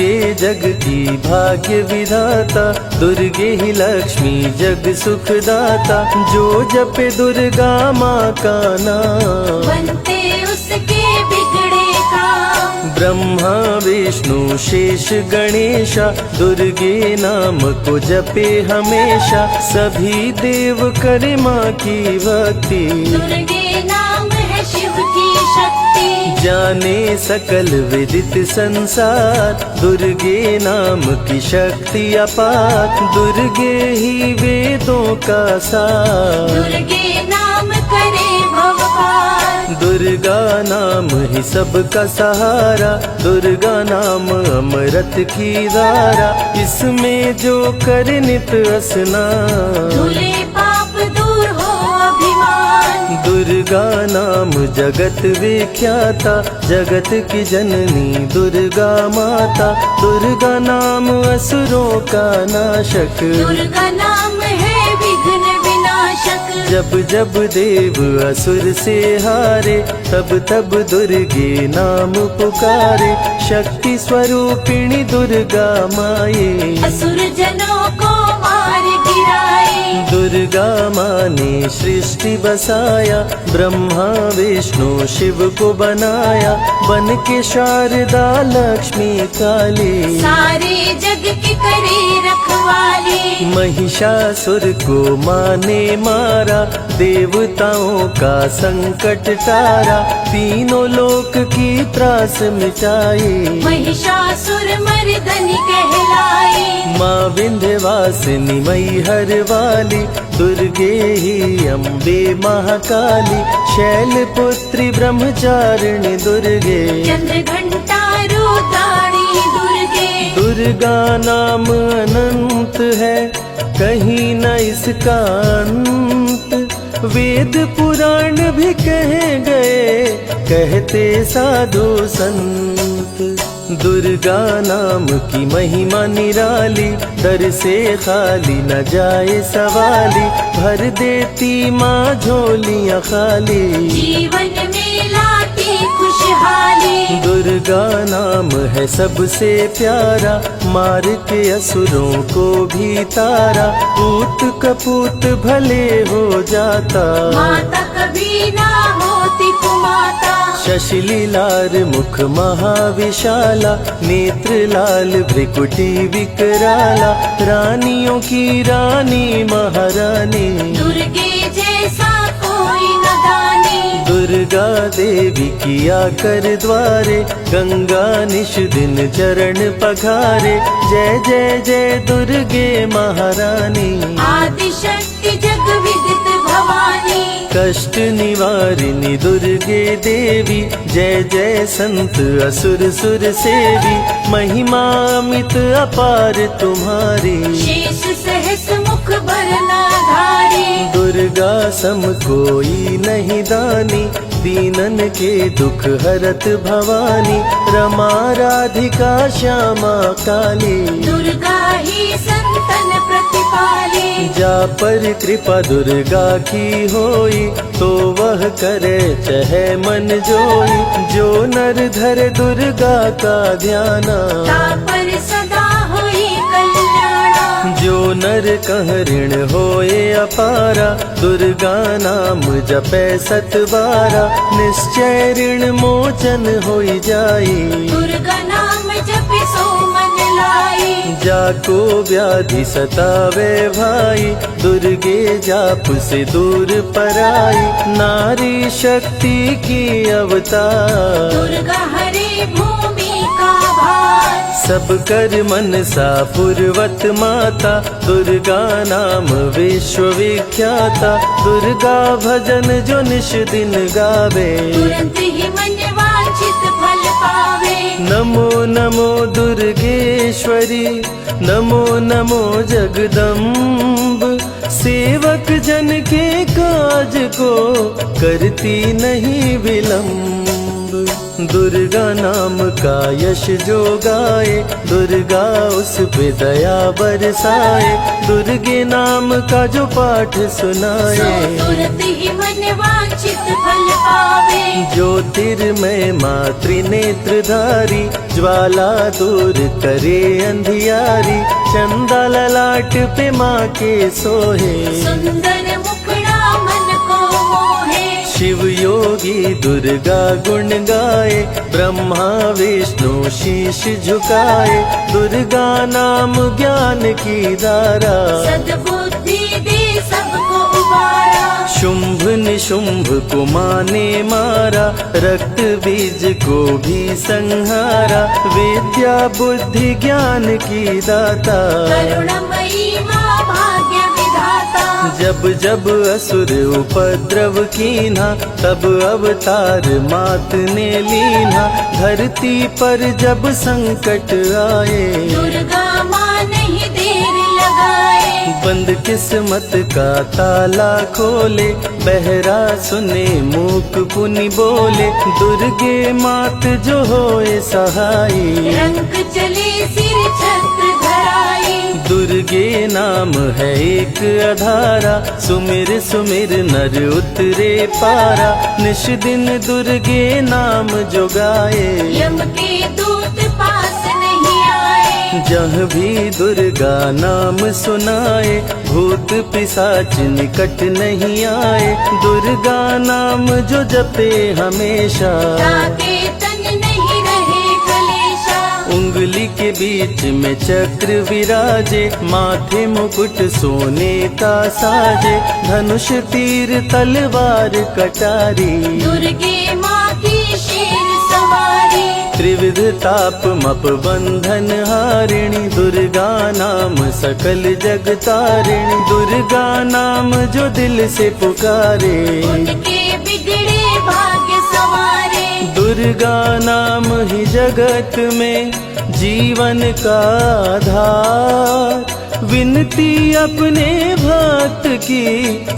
दुर्गे जग की भाग्य विधाता, दुर्गे ही लक्ष्मी जग सुखदाता। जो जपे दुर्गा माँ का नाम, बनते उसके बिगड़े काम। ब्रह्मा विष्णु शेष गणेशा, दुर्गे नाम को जपे हमेशा। सभी देव करे माँ की भक्ति, दुर्गे नाम है शिव की शक्ति। जाने सकल विदित संसार, दुर्गे नाम की शक्ति अपार। दुर्गे ही वेदों का सार, दुर्गे नाम करे भव पार। दुर्गा नाम ही सबका सहारा, दुर्गा नाम अमृत की धारा। इसमें जो करे नित स्नान, धुले पाप दूर हो अभिमान। दुर्गा नाम जगत विख्याता, जगत की जननी दुर्गा माता। दुर्गा नाम असुरों का नाशक, दुर्गा नाम है विघ्न विनाशक। जब जब देव असुर से हारे, तब तब दुर्गे नाम पुकारे। शक्ति स्वरूपिणी दुर्गा माये, असुर जनों को मार गिराए। दुर्गा माँ ने सृष्टि बसाया, ब्रह्मा विष्णु शिव को बनाया। बन के शारदा लक्ष्मी काली, सारे जग की करे रखवाली। महिषासुर को माँ ने मारा, देवताओं का संकट टारा। तीनों लोक की त्रास मिटाई, महिषासुर मर्दनी कहलाई। माँ विंध्यवासिनी मैहर वाली, दुर्गे ही अम्बे महाकाली। शैलपुत्री ब्रह्मचारिणी दुर्गे, चंद्र घंटा रुद्राणी दुर्गे। दुर्गा नाम अनंत है, कहीं न इसका अंत। वेद पुराण भी कह गए, कहते साधु संत। दुर्गा नाम की महिमा निराली, दर से खाली न जाए सवाली। भर देती माँ झोलियाँ खाली, जीवन में लाती खुशहाली। दुर्गा नाम है सबसे प्यारा, मार के असुरों को भी तारा। पूत कपूत भले हो जाता, माता कभी ना होती कुमाता। शशिलीलार मुख महाविशाला, नेत्र लाल भ्रिकुटी विकराला। रानियों की रानी महारानी, दुर्गे जैसा कोई न दानी। दुर्गा देवी किया कर द्वारे, गंगा निश दिन चरण पखारे। जय जय जय दुर्गे महारानी, आदि शक्ति जग विदित भवानी। कष्ट निवारिणी दुर्गे देवी, जय जय संत असुर सुर सेवी। महिमा अमित अपार तुम्हारी, शेष सहस मुख भरना धारी। दुर्गा सम कोई नहीं दानी, दीनन के दुख हरत भवानी। रमा राधिका श्यामा काली, दुर्गा ही संतन प्रतिपाली। जा पर कृपा दुर्गा की होई, तो वह करे चहे मन जोई। जो नर धर दुर्गा का ध्याना, ता पर सदा होई कल्याणा। जो नर कह ऋण होए अपारा, दुर्गा नाम जपे सत बारा। निश्चय ऋण मोचन होई जाई, दुर्गा नाम जपे सो मन लाई। जाको व्याधि सतावे भाई, दुर्गे जाप से दूर पराई। नारी शक्ति की अवतार, दुर्गा हरे भूमि का भार। सब कर मन सा पूर्वत माता, दुर्गा नाम विश्व विख्याता। दुर्गा भजन जो निश दिन गावे, तुरंत ही मन वांछित फल पावे। नमो नमो दुर्गेश्वरी, नमो नमो जगदम्ब। सेवक जन के काज को करती नहीं विलम्ब। दुर्गा नाम का यश जो गाए, दुर्गा उस पे दया बरसाए। दुर्गे नाम का जो पाठ सुनाए, तुरंत ही मन वांछित फल पावे। गावे। ज्योतिर्मय मातृनेत्रधारी, ज्वाला दूर करे अंधियारी, चंदा ललाट पे माँ के सोहे। सुंदर मुखड़ा मन को मोहे। शिव योगी दुर्गा गुण गाए, ब्रह्मा विष्णु शीश झुकाए, दुर्गा नाम ज्ञान की धारा, सद्बुद्धि दे सबको उबारा। शुंभ निशुंभ को माने मारा, रक्त बीज को भी संहारा, विद्या बुद्धि ज्ञान की दाता, करुणमयी माँ भाग्य विधाता। जब जब असुर उपद्रव कीन्हा, तब अवतार मात ने लीन्हा, धरती पर जब संकट आए, दुर्गा माँ नहीं देर लगाए। बंद किस्मत का ताला खोले, बहरा सुने मूक पुनि बोले, दुर्गे मात जो होए सहाई, रंग चले सिर छत्र धराई। दुर्गे नाम है एक अधारा, सुमिर सुमिर नर उतरे पारा, निश दिन दुर्गे नाम जो गाए, यम के दूत पास नहीं आए। जहाँ भी दुर्गा नाम सुनाए, भूत पिशाच निकट नहीं आए, दुर्गा नाम जो जपे हमेशा, ताके तन नहीं रहे कलेशा। उंगली के बीच में चक्र विराजे, माथे मुकुट सोने का साजे, धनुष तीर तलवार कटारी, दुर्गे माँ की शेर सवारी। त्रिविध ताप मप बंधन हारिणी, दुर्गा नाम सकल जग तारिणी, दुर्गा नाम जो दिल से पुकारे, उनके बिगड़े भाग्य सवारे। दुर्गा नाम ही जगत में जीवन का आधार, विनती अपने भक्त की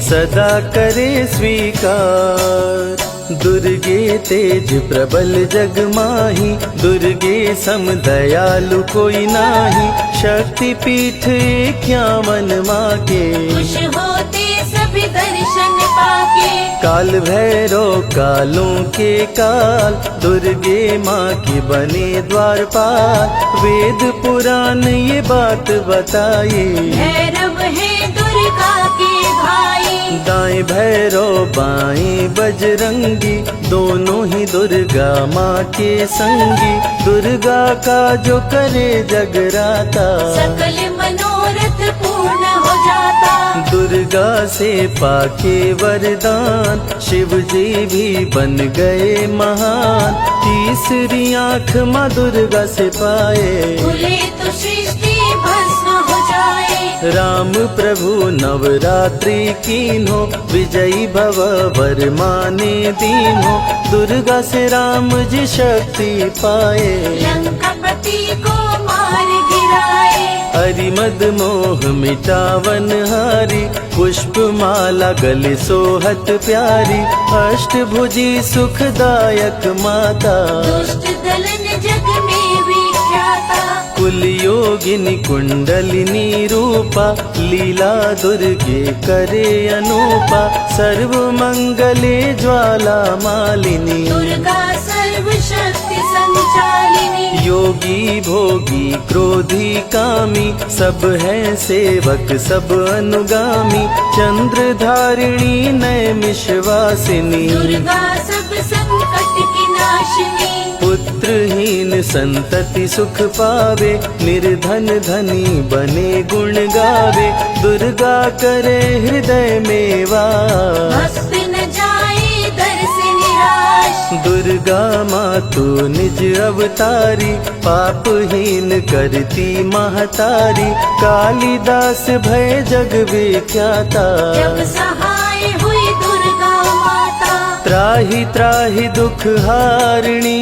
सदा करे स्वीकार, दुर्गे तेज प्रबल जग माही, दुर्गे सम दयालु कोई नाही, शक्ति पीठ 51 माँ के, खुश होते सभी दर्शन पाके। काल भैरव कालों के काल, दुर्गे माँ के बने द्वारपाल, वेद पुराण ये बात बताए, भैरव है दुर्गा के भाई। दाएं भैरव बाएं बजरंगी, दोनों ही दुर्गा माँ के संगी, दुर्गा का जो करे जगराता, सकल मनोरथ पूर्ण हो जाता। दुर्गा से पाके वरदान, शिव जी भी बन गए महान, तीसरी आँख माँ दुर्गा से पाए, खुले तो सृष्टि भस्म हो जाए। राम प्रभु नवरात्रि कीन्हो, विजयी भव वर माने दीन्हो, दुर्गा से राम जी शक्ति पाए, लंकापति को मार गिराए। हरिमद मोह मिटावन हारी, पुष्प माला गले सोहत प्यारी, अष्टभुजी सुखदायक माता, दुष्ट दलन जग में विख्याता। कुल योगिनी कुंडलिनी रूपा, लीला दुर्गे करे अनूपा, सर्व मंगले ज्वाला मालिनी, दुर्गा सर्वशक्ति संचालिनी। योगी भोगी क्रोधी कामी, सब है सेवक सब अनुगामी, चंद्र धारिणी नैमिषवासिनी, दुर्गा सब संकट की नाशिनी। पुत्रहीन संतति सुख पावे, निर्धन धनी बने गुण गावे, दुर्गा करे हृदय में वास, भक्त न जाए दर से निराश। दुर्गा मातु निज अवतारी, पापहीन करती महतारी, कालिदास भय जग विख्याता, जब सहाय हुई दुर्गा माता। त्राहि त्राहि दुख हारिणी,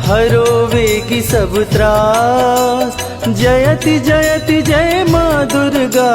हरो वेगी सब त्रास, जयति जयति जय माँ दुर्गा,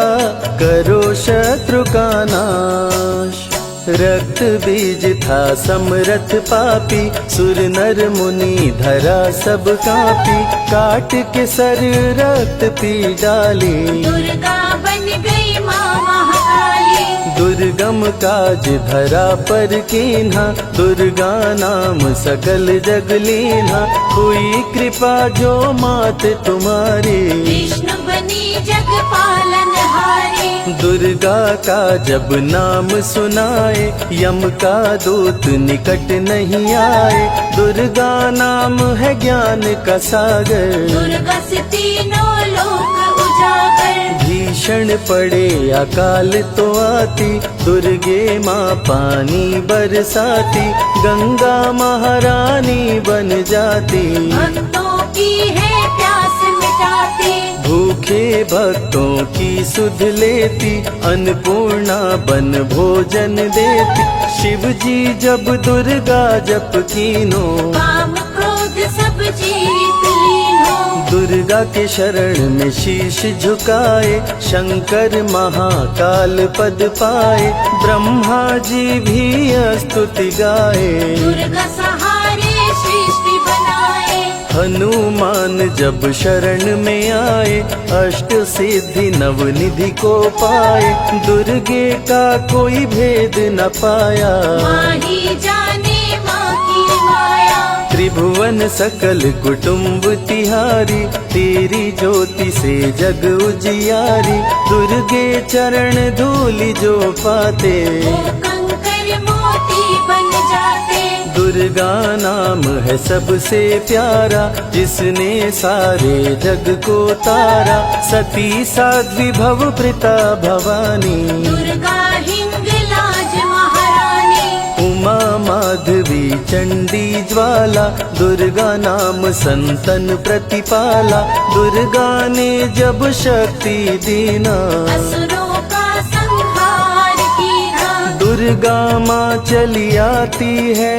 करो शत्रु का नाश, रक्त बीज था समरथ पापी, सुर नर मुनि धरा सब कापी, काट के सर रक्त पी डाली, दुर्गा बन गई माँ महाकाली। दुर्गा दुर्गम काज धरा पर कीन्हा, दुर्गा नाम सकल जग लीन्हा। हुई कृपा जो मात तुम्हारी, विष्णु बनी जग पालनहारी। दुर्गा का जब नाम सुनाए, यम का दूत निकट नहीं आए। दुर्गा नाम है ज्ञान का सागर, दुर्गा से तीनों लोक उजागर। भीषण पड़े अकाल तो आती, दुर्गे माँ पानी बरसाती। गंगा महारानी बन जाती, भक्तों की है प्यास मिटाती। भूखे भक्तों की सुध लेती, अन्नपूर्णा बन भोजन देती। शिव जी जब दुर्गा जप कीनो, काम क्रोध सब जीत लीनो। दुर्गा के शरण में शीश झुकाए, शंकर महाकाल पद पाए। ब्रह्मा जी भी स्तुति गाए, दुर्गा सहारे सृष्टि बनाए। हनुमान जब शरण में आए, अष्ट सिद्धि नवनिधि को पाए। दुर्गे का कोई भेद न पाया, माँ ही जाने माँ की माया। त्रिभुवन सकल कुटुंब तिहारी, तेरी ज्योति से जग उजियारी। दुर्गे चरण धूलि जो पाते, वो कंकर मोती बन जाते। दुर्गा नाम है सबसे प्यारा, जिसने सारे जग को तारा। सती साध्वी भव प्रीता भवानी, दुर्गा हिंगलाज महारानी। उमा माधवी चंडी ज्वाला, दुर्गा नाम संतन प्रतिपाला। दुर्गा ने जब शक्ति दीना, असुरों का संहार कीना। दुर्गा माँ चली आती है,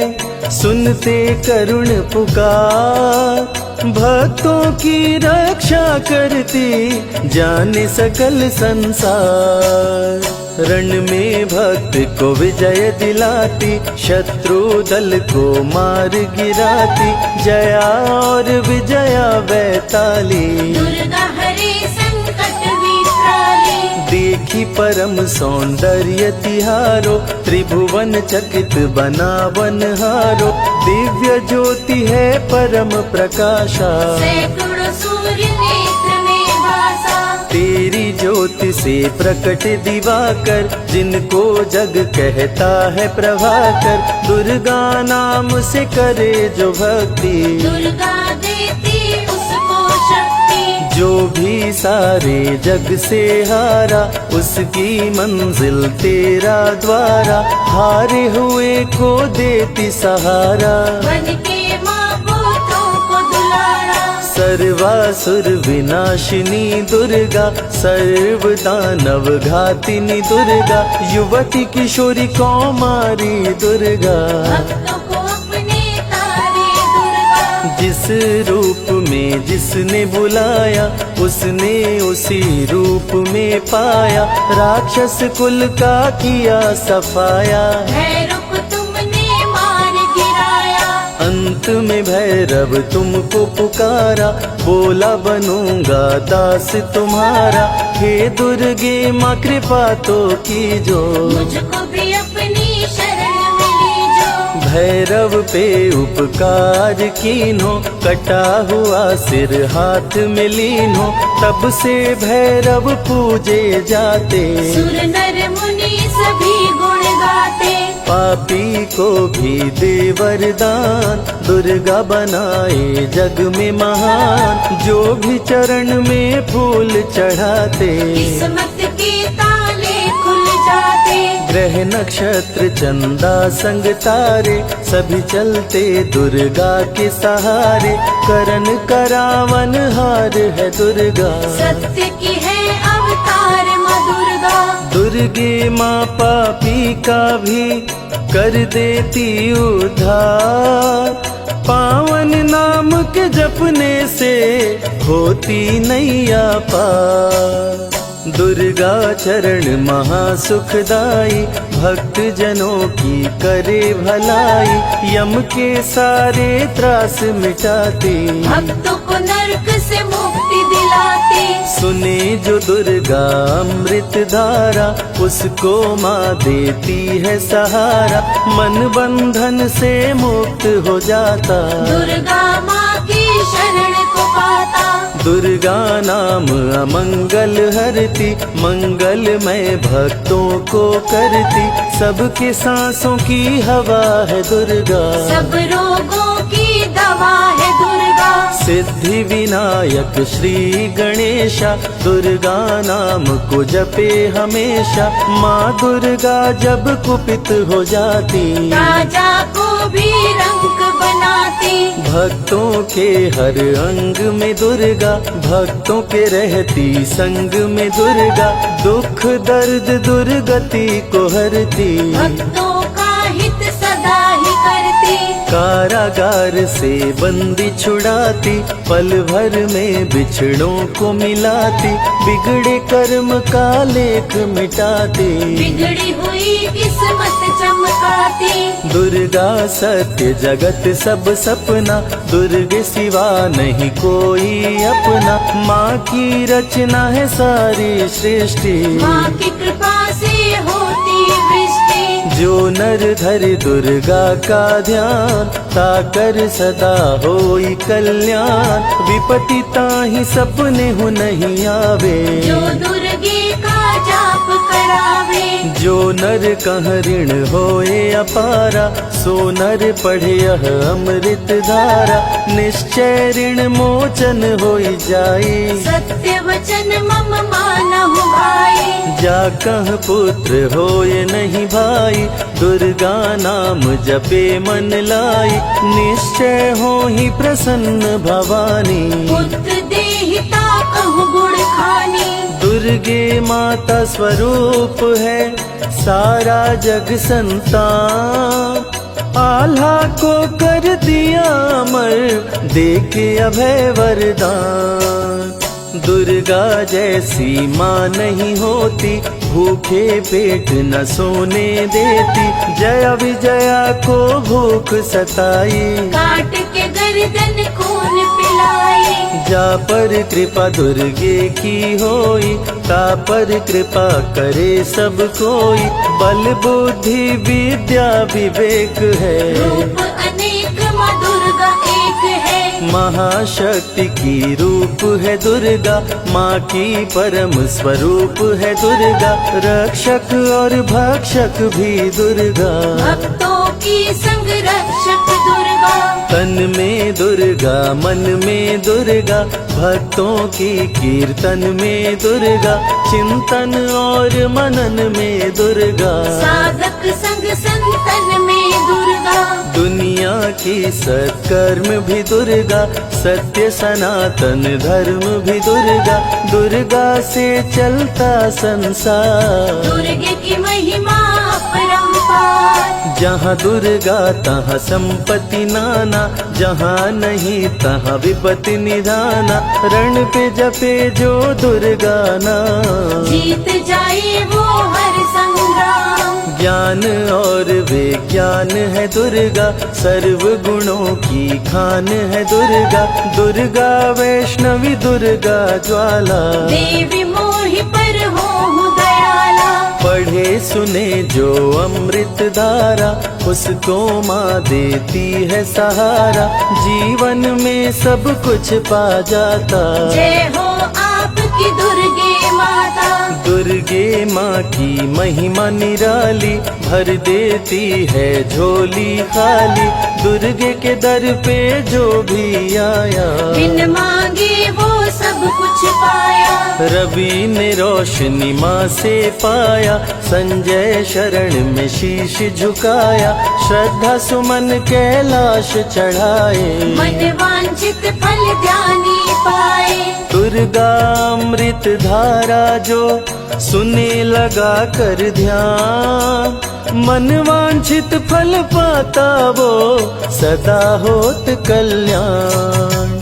सुनते करुण पुकार। भक्तों की रक्षा करती, जाने सकल संसार। रण में भक्त को विजय दिलाती, शत्रु दल को मार गिराती। जया और विजया वैताली, दुर्गा हरे संकट विकराली। देखी परम सौंदर्य तिहारो, त्रिभुवन चकित बनावन हारो। दिव्य ज्योति है परम प्रकाशा, सैकड़ों सूर्य नेत्र में भासा। तेरी ज्योति से प्रकट दिवाकर, जिनको जग कहता है प्रभाकर। दुर्गा नाम से करे जो भक्ति, दुर्गा देती उसको शक्ति। जो भी सारे जग से हारा, उसकी मंजिल तेरा द्वारा। हारे हुए को देती सहारा, बन के माँ पोतों को दुलारा। सर्वासुर विनाशिनी दुर्गा, सर्व दानव घातिनी दुर्गा। युवती किशोरी कौमारी दुर्गा, भक्तों को अपने तारे दुर्गा। जिस रूप में जिसने बुलाया, उसने उसी रूप में पाया। राक्षस कुल का किया सफाया, भैरव को तुमने मार गिराया। अंत में भैरव तुमको पुकारा। बोला बनूंगा दास तुम्हारा, हे दुर्गे माँ कृपा तो कीजो। मुझको भी अपनी शरण में लीजो। भैरव पे उपकार कीन्हो, कटा हुआ सिर हाथ में लीन्हो। तब से भैरव पूजे जाते, सुर नर मुनि सभी गुण गाते। पापी को भी दे वरदान, दुर्गा बनाए जग में महान। जो भी चरण में फूल चढ़ाते, किस्मत के ताले खुल जाते। ग्रह नक्षत्र चंदा संग तारे, सभी चलते दुर्गा के सहारे। करन करावन हार है दुर्गा, सत्य की है अवतार माँ दुर्गा। दुर्गे माँ पापी का भी कर देती उद्धार। पावन नाम के जपने से होती नैया पार। दुर्गा चरण महासुखदाई, भक्त जनों की करे भलाई। यम के सारे त्रास मिटाती, भक्तों को नरक से मुक्ति दिलाती। सुने जो दुर्गा अमृत धारा, उसको माँ देती है सहारा, मन बंधन से मुक्त हो जाता। दुर्गा माँ की शरण को पाता। दुर्गा नाम अमंगल हरती, मंगलमय भक्तों को करती, सबके सांसों की हवा है दुर्गा, सब रोगों की दवा है दुर्गा। सिद्धि विनायक श्री गणेशा, दुर्गा नाम को जपे हमेशा, माँ दुर्गा जब कुपित हो जाती, राजा को भी रंग बनाती। भक्तों के हर अंग में दुर्गा, भक्तों के रहती संग में दुर्गा, दुख दर्द दुर्गति को हरती, भक्तों का हित सदा ही करती। कारागार से बंदी छुड़ाती, पल भर में बिछड़ों को मिलाती, बिगड़े कर्म का लेख मिटाती, बिगड़ी हुई किस्मत चमकाती। दुर्गा सत्य जगत सब सपना, दुर्गे सिवा नहीं कोई अपना, माँ की रचना है सारी सृष्टि, माँ की कृपा से होती वृष्टि। जो नर धरे दुर्गा का ध्यान, ताकर सदा होई कल्याण, विपत्ति ताहि सपने हो नहीं आवे, जो दुर्गे का जाप करावे। जो नर कह ऋण होए अपारा, सो नर पढ़े यह अमृत धारा, निश्चय ऋण मोचन होई जाए, सत्य वचन मम मानहु भाई। जा कह पुत्र होए नहीं भाई, दुर्गा नाम जपे मन लाई, निश्चय हो ही प्रसन्न भवानी, पुत्र देहिता कहु गुण खानी। दुर्गे माता स्वरूप है सारा जग संतान, आल्हा को कर दिया अमर, देके अभय वरदान, दुर्गा जैसी माँ नहीं होती, भूखे पेट न सोने देती, जया विजया को भूख सताई, काट के गर्दन खून पिलाई। जा पर कृपा दुर्गे की होई, ता पर कृपा करे सब कोई, बल बुद्धि विद्या विवेक है, रूप अनेक माँ दुर्गा एक है। महाशक्ति की रूप है दुर्गा, माँ की परम स्वरूप है दुर्गा, रक्षक और भक्षक भी दुर्गा, भक्तों की संग रक्षक दुर्गा। तन में दुर्गा मन में दुर्गा, भक्तों की कीर्तन में दुर्गा, चिंतन और मनन में दुर्गा, साधक संग संतन में दुर्गा। दुनिया की सत्कर्म भी दुर्गा, सत्य सनातन धर्म भी दुर्गा, दुर्गा से चलता संसार, दुर्गे की महिमा अपरंपार। जहाँ दुर्गा तहाँ संपत्ति नाना, जहाँ नहीं तहाँ विपत्ति निधाना, रण पे जपे जो दुर्गा नाम, जीत जाए वो हर संग्राम। ज्ञान और विज्ञान है दुर्गा, सर्व गुणों की खान है दुर्गा, दुर्गा वैष्णवी दुर्गा ज्वाला, देवी मोहि पर हो दयाला। पढ़े सुने जो अमृत धारा, उसको माँ देती है सहारा, जीवन में सब कुछ पा जाता। जय हो आपकी दुर्गे माता। दुर्गे माँ की महिमा निराली, भर देती है झोली खाली, दुर्गे के दर पे जो भी आया, बिन मांगे वो सब कुछ पाया। रवि ने रोशनी माँ से पाया, संजय शरण में शीश झुकाया, श्रद्धा सुमन कैलाश चढ़ाए, मन वांछित फल ध्यानी पाए। दुर्गा अमृत धारा जो सुने लगा कर ध्यान, मन वांछित फल पाता वो सदा होत कल्याण।